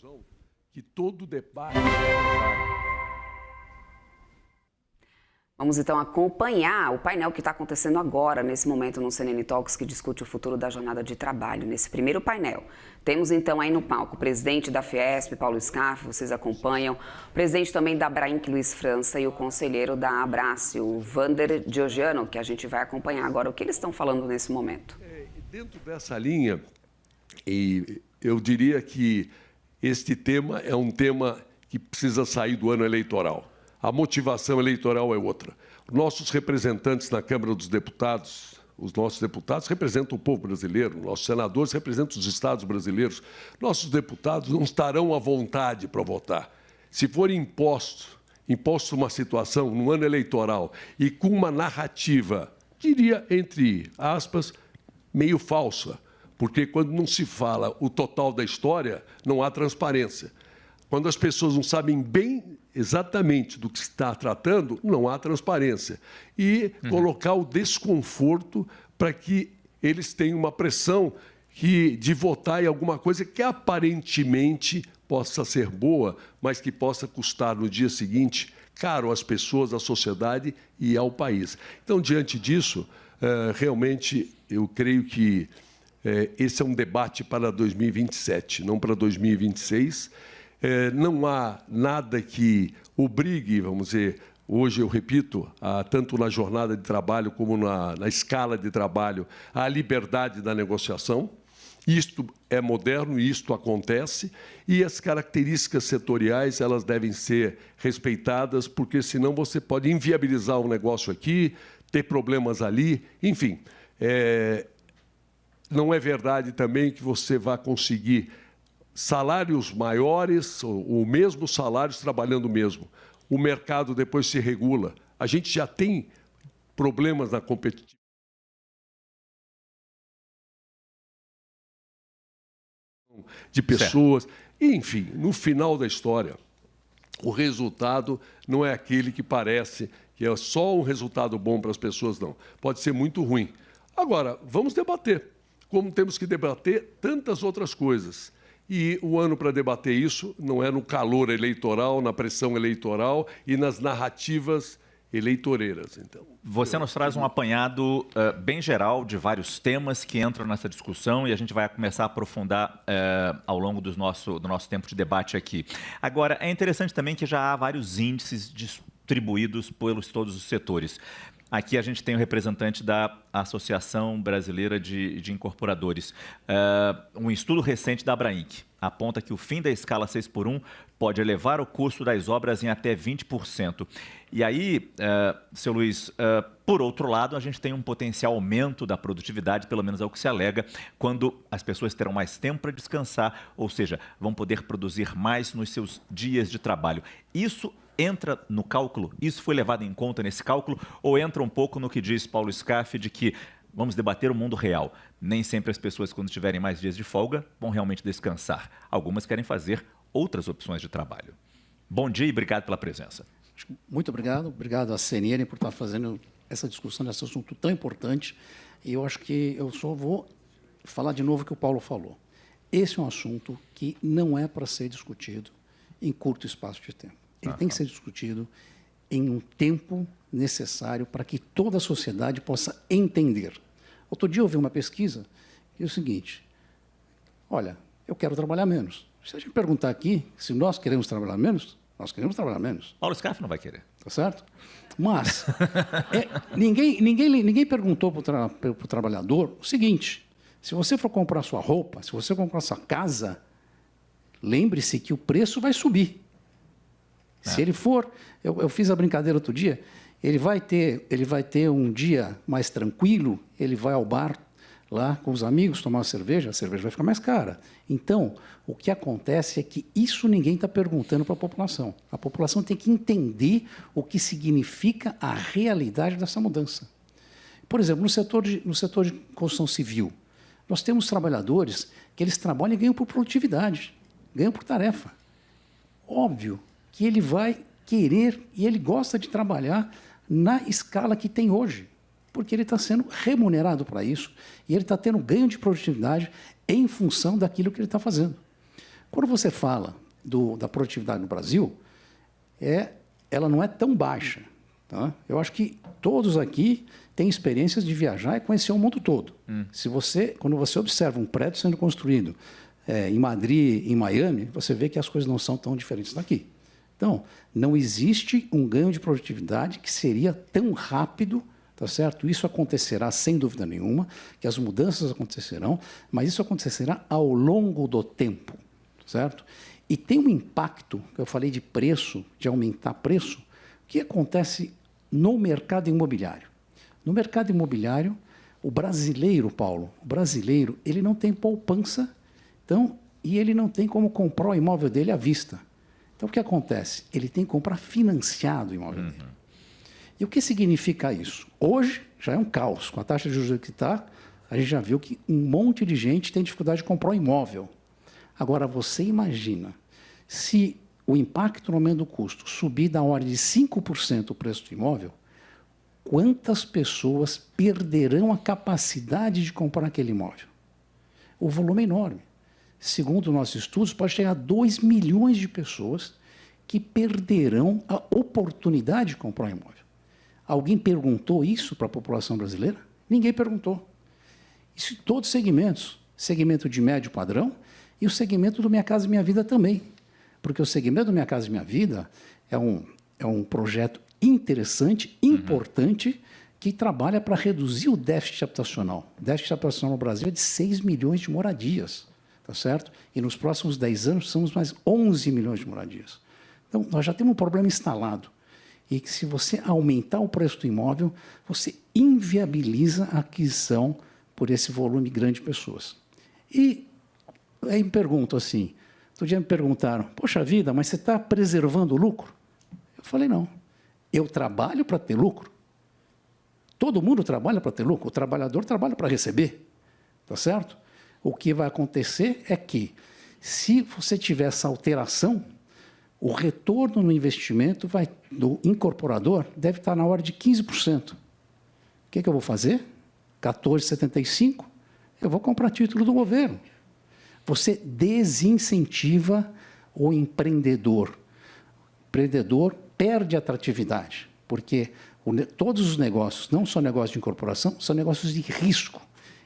conclusão que todo debate é necessário. Vamos então acompanhar o painel que está acontecendo agora, nesse momento, no CNN Talks, que discute o futuro da jornada de trabalho. Nesse primeiro painel, temos então aí no palco o presidente da Fiesp, Paulo Scaff, vocês acompanham, o presidente também da Abrainc, Luiz França, e o conselheiro da Abrace, o Vander Diogiano, que a gente vai acompanhar agora o que eles estão falando nesse momento. Dentro dessa linha, eu diria que este tema é um tema que precisa sair do ano eleitoral. A motivação eleitoral é outra. Nossos representantes na Câmara dos Deputados, os nossos deputados representam o povo brasileiro, nossos senadores representam os estados brasileiros. Nossos deputados não estarão à vontade para votar. Se for imposto uma situação no ano eleitoral e com uma narrativa, diria, entre aspas, meio falsa, porque quando não se fala o total da história, não há transparência. Quando as pessoas não sabem bem exatamente do que se está tratando, não há transparência. E colocar o desconforto para que eles tenham uma pressão de votar em alguma coisa que aparentemente possa ser boa, mas que possa custar no dia seguinte caro às pessoas, à sociedade e ao país. Então, diante disso, realmente, eu creio que esse é um debate para 2027, não para 2026. Não há nada que obrigue, vamos dizer, hoje eu repito, tanto na jornada de trabalho como na escala de trabalho, a liberdade da negociação. Isto é moderno, isto acontece, e as características setoriais elas devem ser respeitadas, porque senão você pode inviabilizar um negócio aqui, ter problemas ali, enfim. Não é verdade também que você vai conseguir salários maiores, ou mesmo salários trabalhando mesmo. O mercado depois se regula. A gente já tem problemas na competitividade. De pessoas. Certo. Enfim, no final da história, o resultado não é aquele que parece que é só um resultado bom para as pessoas, não. Pode ser muito ruim. Agora, vamos debater, como temos que debater tantas outras coisas. E o ano para debater isso não é no calor eleitoral, na pressão eleitoral e nas narrativas eleitoreiras. Então, você nos traz um apanhado bem geral de vários temas que entram nessa discussão e a gente vai começar a aprofundar ao longo do nosso tempo de debate aqui. Agora, é interessante também que já há vários índices distribuídos pelos todos os setores. Aqui a gente tem o representante da Associação Brasileira de Incorporadores. Um estudo recente da Abrainc aponta que o fim da escala 6x1 pode elevar o custo das obras em até 20%. E aí, seu Luiz, por outro lado, a gente tem um potencial aumento da produtividade, pelo menos é o que se alega, quando as pessoas terão mais tempo para descansar, ou seja, vão poder produzir mais nos seus dias de trabalho. Isso entra no cálculo? Isso foi levado em conta nesse cálculo? Ou entra um pouco no que diz Paulo Scaff de que vamos debater o mundo real? Nem sempre as pessoas, quando tiverem mais dias de folga, vão realmente descansar. Algumas querem fazer outras opções de trabalho. Bom dia e obrigado pela presença. Muito obrigado. Obrigado à CNN por estar fazendo essa discussão desse assunto tão importante. E eu acho que eu só vou falar de novo o que o Paulo falou. Esse é um assunto que não é para ser discutido em curto espaço de tempo. Ele tem que ser discutido em um tempo necessário para que toda a sociedade possa entender. Outro dia eu vi uma pesquisa que é o seguinte: olha, eu quero trabalhar menos. Se a gente perguntar aqui se nós queremos trabalhar menos, nós queremos trabalhar menos. Paulo Scaff não vai querer. Tá certo? Mas ninguém perguntou para o trabalhador o seguinte: se você for comprar sua roupa, se você comprar sua casa, lembre-se que o preço vai subir. Se ele for, eu fiz a brincadeira outro dia, ele vai ter um dia mais tranquilo, ele vai ao bar lá com os amigos tomar uma cerveja, a cerveja vai ficar mais cara. Então, o que acontece é que isso ninguém está perguntando para a população. A população tem que entender o que significa a realidade dessa mudança. Por exemplo, no setor de construção civil, nós temos trabalhadores que eles trabalham e ganham por produtividade, ganham por tarefa. Óbvio que ele vai querer e ele gosta de trabalhar na escala que tem hoje, porque ele está sendo remunerado para isso e ele está tendo ganho de produtividade em função daquilo que ele está fazendo. Quando você fala da produtividade no Brasil, ela não é tão baixa. Tá? Eu acho que todos aqui têm experiências de viajar e conhecer o mundo todo. Quando você observa um prédio sendo construído em Madrid, em Miami, você vê que as coisas não são tão diferentes daqui. Então, não existe um ganho de produtividade que seria tão rápido, tá certo? Isso acontecerá sem dúvida nenhuma, que as mudanças acontecerão, mas isso acontecerá ao longo do tempo, certo? E tem um impacto, que eu falei de preço, de aumentar preço, que acontece no mercado imobiliário. No mercado imobiliário, o brasileiro, Paulo, ele não tem poupança, então, e ele não tem como comprar o imóvel dele à vista. Então, o que acontece? Ele tem que comprar financiado o imóvel dele. E o que significa isso? Hoje já é um caos. Com a taxa de juros que está, a gente já viu que um monte de gente tem dificuldade de comprar um imóvel. Agora, você imagina, se o impacto no aumento do custo subir da ordem de 5% o preço do imóvel, quantas pessoas perderão a capacidade de comprar aquele imóvel? O volume é enorme. Segundo nossos estudos, pode chegar a 2 milhões de pessoas que perderão a oportunidade de comprar um imóvel. Alguém perguntou isso para a população brasileira? Ninguém perguntou. Isso em todos os segmentos. Segmento de médio padrão e o segmento do Minha Casa Minha Vida também. Porque o segmento do Minha Casa Minha Vida é um projeto interessante, importante, que trabalha para reduzir o déficit habitacional. O déficit habitacional no Brasil é de 6 milhões de moradias, tá certo? E nos próximos 10 anos somos mais 11 milhões de moradias. Então, nós já temos um problema instalado. E que se você aumentar o preço do imóvel, você inviabiliza a aquisição por esse volume grande de pessoas. E aí me pergunto assim, outro dia me perguntaram, poxa vida, mas você está preservando o lucro? Eu falei, não. Eu trabalho para ter lucro. Todo mundo trabalha para ter lucro. O trabalhador trabalha para receber. Tá certo? O que vai acontecer é que, se você tiver essa alteração, o retorno no investimento do incorporador deve estar na ordem de 15%. O que eu vou fazer? 14,75%? Eu vou comprar título do governo. Você desincentiva o empreendedor. O empreendedor perde atratividade, porque todos os negócios, não só negócios de incorporação, são negócios de risco.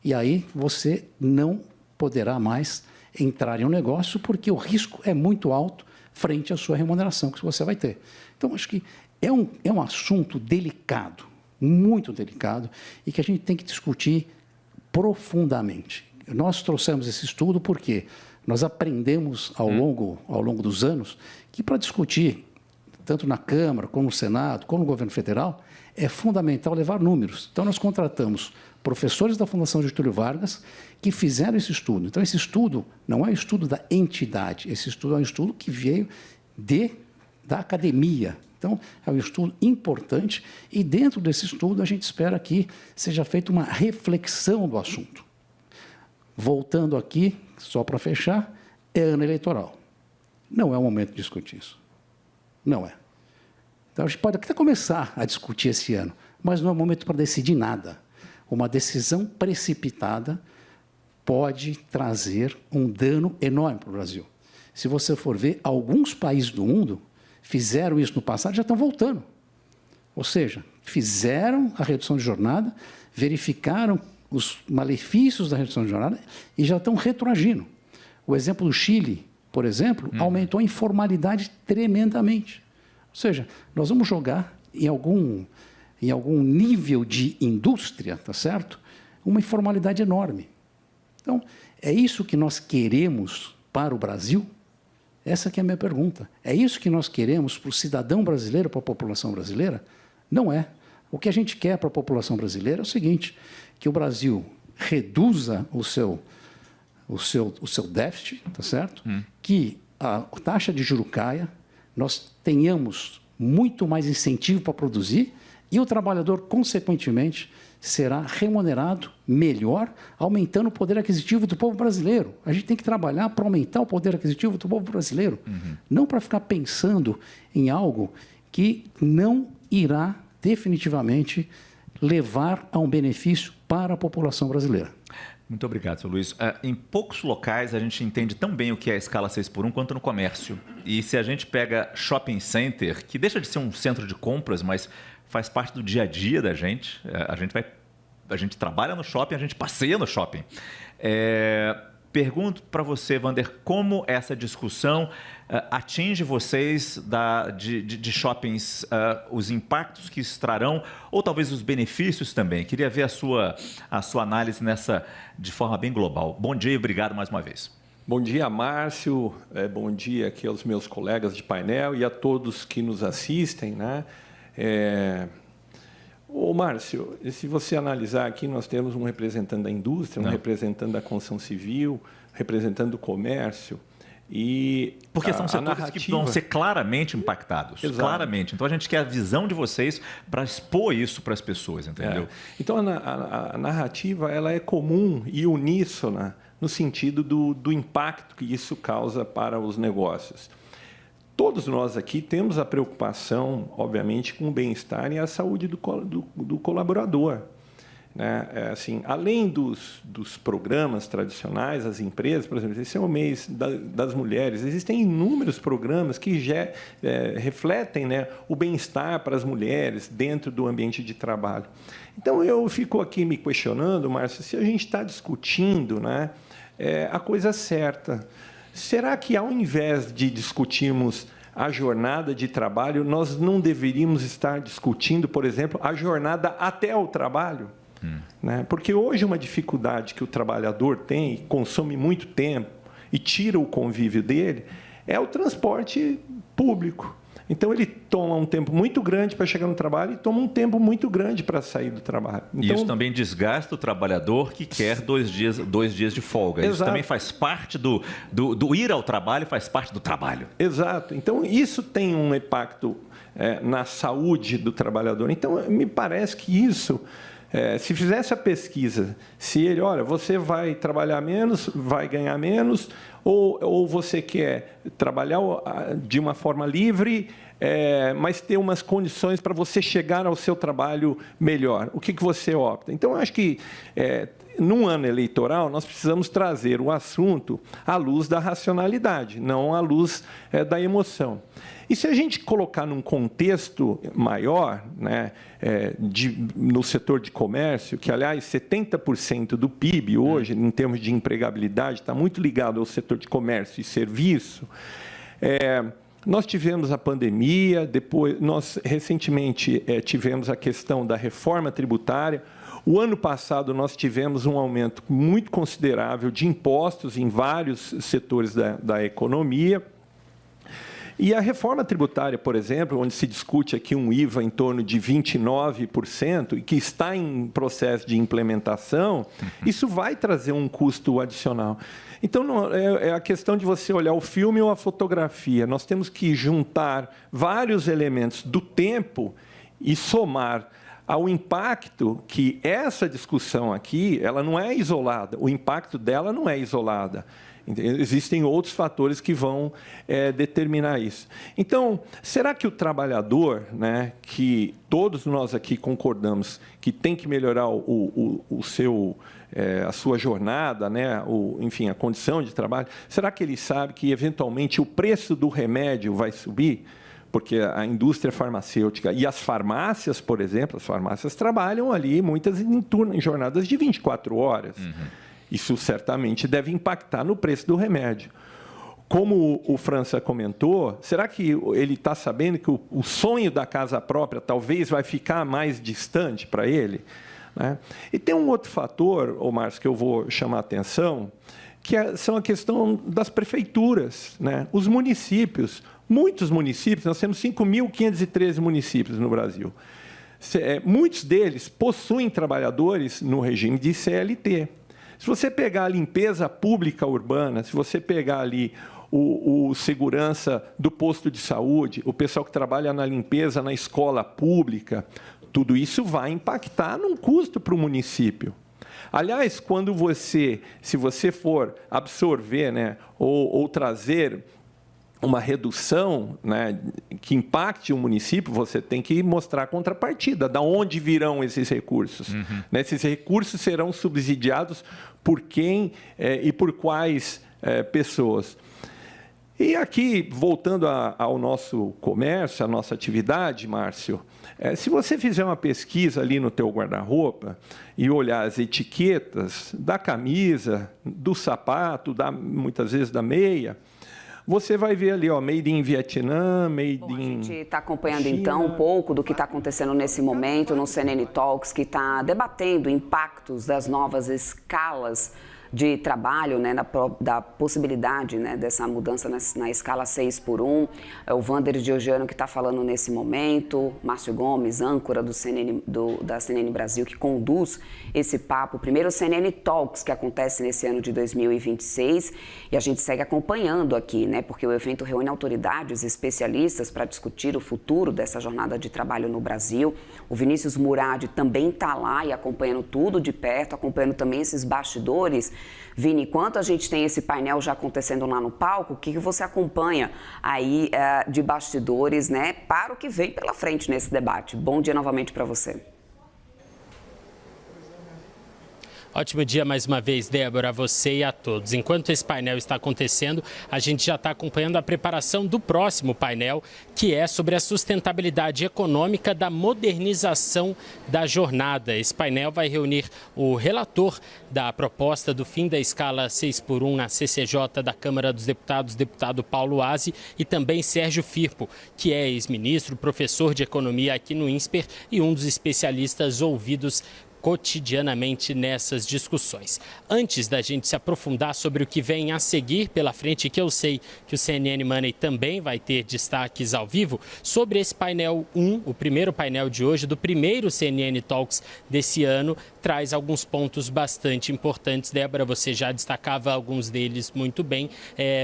E aí você não poderá mais entrar em um negócio, porque o risco é muito alto frente à sua remuneração que você vai ter. Então, acho que é um assunto delicado, muito delicado, e que a gente tem que discutir profundamente. Nós trouxemos esse estudo porque nós aprendemos ao longo dos anos que, para discutir, tanto na Câmara, como no Senado, como no governo federal, é fundamental levar números. Então, nós contratamos professores da Fundação Getúlio Vargas que fizeram esse estudo. Então, esse estudo não é um estudo da entidade, esse estudo é um estudo que veio da academia. Então, é um estudo importante e, dentro desse estudo, a gente espera que seja feita uma reflexão do assunto. Voltando aqui, só para fechar, é ano eleitoral. Não é o momento de discutir isso. Não é. Então, a gente pode até começar a discutir esse ano, mas não é o momento para decidir nada. Uma decisão precipitada pode trazer um dano enorme para o Brasil. Se você for ver, alguns países do mundo fizeram isso no passado e já estão voltando. Ou seja, fizeram a redução de jornada, verificaram os malefícios da redução de jornada e já estão retroagindo. O exemplo do Chile, por exemplo, aumentou a informalidade tremendamente. Ou seja, nós vamos jogar em algum nível de indústria, tá certo? Uma informalidade enorme. Então, é isso que nós queremos para o Brasil? Essa que é a minha pergunta. É isso que nós queremos para o cidadão brasileiro, para a população brasileira? Não é. O que a gente quer para a população brasileira é o seguinte, que o Brasil reduza o seu déficit, tá certo? Que a taxa de juros caia, nós tenhamos muito mais incentivo para produzir e o trabalhador, consequentemente, será remunerado melhor, aumentando o poder aquisitivo do povo brasileiro. A gente tem que trabalhar para aumentar o poder aquisitivo do povo brasileiro, não para ficar pensando em algo que não irá definitivamente levar a um benefício para a população brasileira. Muito obrigado, seu Luiz. Em poucos locais a gente entende tão bem o que é a escala 6x1 quanto no comércio. E se a gente pega shopping center, que deixa de ser um centro de compras, mas faz parte do dia a dia da gente, a gente trabalha no shopping, a gente passeia no shopping. Pergunto para você, Wander, como essa discussão atinge vocês de shoppings, os impactos que isso trarão, ou talvez os benefícios também. Queria ver a sua análise nessa de forma bem global. Bom dia e obrigado mais uma vez. Bom dia, Márcio. Bom dia aqui aos meus colegas de painel e a todos que nos assistem, né? Ô, Márcio, se você analisar aqui, nós temos um representante da indústria, um representante da construção civil, representante do comércio. Porque são setores que vão ser claramente impactados. Exato. Claramente. Então, a gente quer a visão de vocês para expor isso para as pessoas, entendeu? Então, a narrativa ela é comum e uníssona no sentido do impacto que isso causa para os negócios. Todos nós aqui temos a preocupação, obviamente, com o bem-estar e a saúde do colaborador. Né? Assim, além dos programas tradicionais, as empresas, por exemplo, esse é o mês das mulheres, existem inúmeros programas que já refletem, né, o bem-estar para as mulheres dentro do ambiente de trabalho. Então, eu fico aqui me questionando, Márcio, se a gente está discutindo, né, a coisa certa. Será que, ao invés de discutirmos a jornada de trabalho, nós não deveríamos estar discutindo, por exemplo, a jornada até o trabalho? Né? Porque hoje uma dificuldade que o trabalhador tem, e consome muito tempo e tira o convívio dele, é o transporte público. Então, ele toma um tempo muito grande para chegar no trabalho e toma um tempo muito grande para sair do trabalho. Então, isso também desgasta o trabalhador que quer 2 dias de folga. Exato. Isso também faz parte do ir ao trabalho, faz parte do trabalho. Exato. Então, isso tem um impacto na saúde do trabalhador. Então, me parece que isso... se fizesse a pesquisa, se ele, olha, você vai trabalhar menos, vai ganhar menos, ou você quer trabalhar de uma forma livre, mas ter umas condições para você chegar ao seu trabalho melhor, o que você opta? Então, eu acho que, num ano eleitoral, nós precisamos trazer o assunto à luz da racionalidade, não à luz da emoção. E se a gente colocar num contexto maior, né, no setor de comércio, que, aliás, 70% do PIB hoje, em termos de empregabilidade, está muito ligado ao setor de comércio e serviço, nós tivemos a pandemia, depois nós recentemente tivemos a questão da reforma tributária. O ano passado, nós tivemos um aumento muito considerável de impostos em vários setores da economia. E a reforma tributária, por exemplo, onde se discute aqui um IVA em torno de 29%, e que está em processo de implementação, isso vai trazer um custo adicional. Então, não, é a questão de você olhar o filme ou a fotografia. Nós temos que juntar vários elementos do tempo e somar ao impacto que essa discussão aqui, ela não é isolada, o impacto dela não é isolada. Existem outros fatores que vão determinar isso. Então, será que o trabalhador, né, que todos nós aqui concordamos que tem que melhorar a sua jornada, né, enfim, a condição de trabalho, será que ele sabe que, eventualmente, o preço do remédio vai subir? Porque a indústria farmacêutica e as farmácias, por exemplo, as farmácias trabalham ali, muitas em jornadas de 24 horas. Isso certamente deve impactar no preço do remédio. Como o França comentou, será que ele está sabendo que o sonho da casa própria talvez vai ficar mais distante para ele? Né? E tem um outro fator, Márcio, que eu vou chamar a atenção, que são a questão das prefeituras, né? Os municípios. Muitos municípios, nós temos 5.513 municípios no Brasil. Muitos deles possuem trabalhadores no regime de CLT. Se você pegar a limpeza pública urbana, se você pegar ali o segurança do posto de saúde, o pessoal que trabalha na limpeza na escola pública, tudo isso vai impactar num custo para o município. Aliás, se você for absorver, né, ou trazer uma redução, né, que impacte o município, você tem que mostrar a contrapartida, de onde virão esses recursos. Né, esses recursos serão subsidiados por quem e por quais pessoas. E aqui, voltando ao nosso comércio, à nossa atividade, Márcio, se você fizer uma pesquisa ali no teu guarda-roupa e olhar as etiquetas da camisa, do sapato, muitas vezes da meia, você vai ver ali, ó, Made in Vietnã, Made in... A gente está acompanhando, China. então, um pouco do que está acontecendo nesse momento no CNN Talks, que está debatendo impactos das novas escalas de trabalho, né, da possibilidade, né, dessa mudança na escala 6x1. É o Wander Georgiano que está falando nesse momento, Márcio Gomes, âncora da CNN Brasil, que conduz esse papo, o primeiro CNN Talks que acontece nesse ano de 2026, e a gente segue acompanhando aqui, né, porque o evento reúne autoridades e especialistas para discutir o futuro dessa jornada de trabalho no Brasil. O Vinícius Murad também está lá e acompanhando tudo de perto, acompanhando também esses bastidores. Vini, enquanto a gente tem esse painel já acontecendo lá no palco, o que você acompanha aí de bastidores, né, para o que vem pela frente nesse debate? Bom dia novamente para você. Ótimo dia mais uma vez, Débora, a você e a todos. Enquanto esse painel está acontecendo, a gente já está acompanhando a preparação do próximo painel, que é sobre a sustentabilidade econômica da modernização da jornada. Esse painel vai reunir o relator da proposta do fim da escala 6x1 na CCJ da Câmara dos Deputados, deputado Paulo Aze, e também Sérgio Firpo, que é ex-ministro, professor de economia aqui no INSPER e um dos especialistas ouvidos cotidianamente nessas discussões. Antes da gente se aprofundar sobre o que vem a seguir pela frente, que eu sei que o CNN Money também vai ter destaques ao vivo, sobre esse painel 1, o primeiro painel de hoje, do primeiro CNN Talks desse ano, traz alguns pontos bastante importantes. Débora, você já destacava alguns deles muito bem.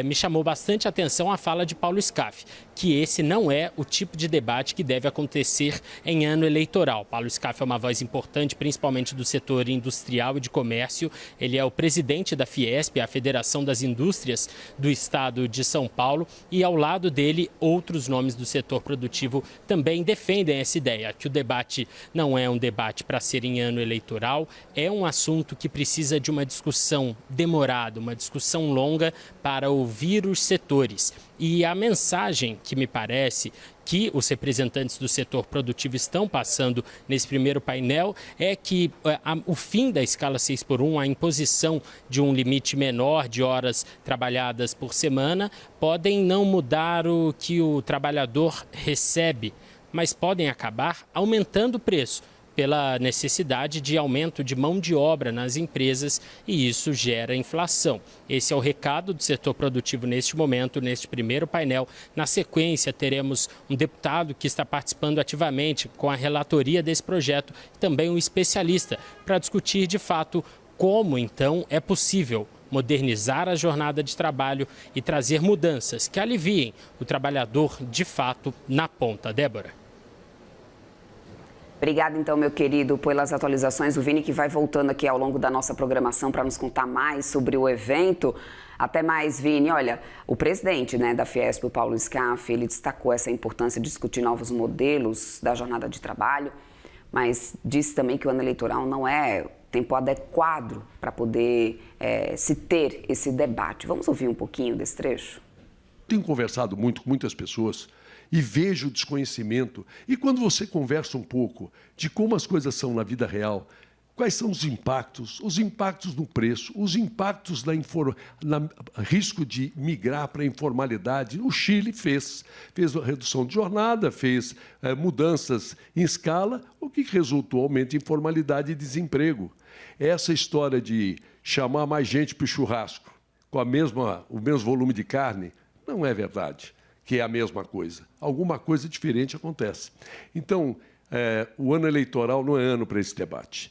Me chamou bastante a atenção a fala de Paulo Scaff, que esse não é o tipo de debate que deve acontecer em ano eleitoral. Paulo Scaff é uma voz importante, principalmente do setor industrial e de comércio. Ele é o presidente da Fiesp, a Federação das Indústrias do Estado de São Paulo, e ao lado dele, outros nomes do setor produtivo também defendem essa ideia, que o debate não é um debate para ser em ano eleitoral, é um assunto que precisa de uma discussão demorada, uma discussão longa para ouvir os setores. E a mensagem que me parece que os representantes do setor produtivo estão passando nesse primeiro painel é que o fim da escala 6x1, a imposição de um limite menor de horas trabalhadas por semana, podem não mudar o que o trabalhador recebe, mas podem acabar aumentando o preço pela necessidade de aumento de mão de obra nas empresas, e isso gera inflação. Esse é o recado do setor produtivo neste momento, neste primeiro painel. Na sequência, teremos um deputado que está participando ativamente com a relatoria desse projeto, e também um especialista, para discutir de fato como, então, é possível modernizar a jornada de trabalho e trazer mudanças que aliviem o trabalhador de fato na ponta. Débora. Obrigada, então, meu querido, pelas atualizações. O Vini que vai voltando aqui ao longo da nossa programação para nos contar mais sobre o evento. Até mais, Vini. Olha, o presidente, né, da Fiesp, o Paulo Scaff, ele destacou essa importância de discutir novos modelos da jornada de trabalho, mas disse também que o ano eleitoral não é tempo adequado para poder se ter esse debate. Vamos ouvir um pouquinho desse trecho? Tenho conversado muito com muitas pessoas e vejo o desconhecimento. E quando você conversa um pouco de como as coisas são na vida real, quais são os impactos no preço, os impactos na risco de migrar para a informalidade. O Chile fez a redução de jornada, fez mudanças em escala, o que resultou aumento de informalidade e desemprego. Essa história de chamar mais gente para o churrasco com o mesmo volume de carne não é verdade, que é a mesma coisa. Alguma coisa diferente acontece. Então, o ano eleitoral não é ano para esse debate.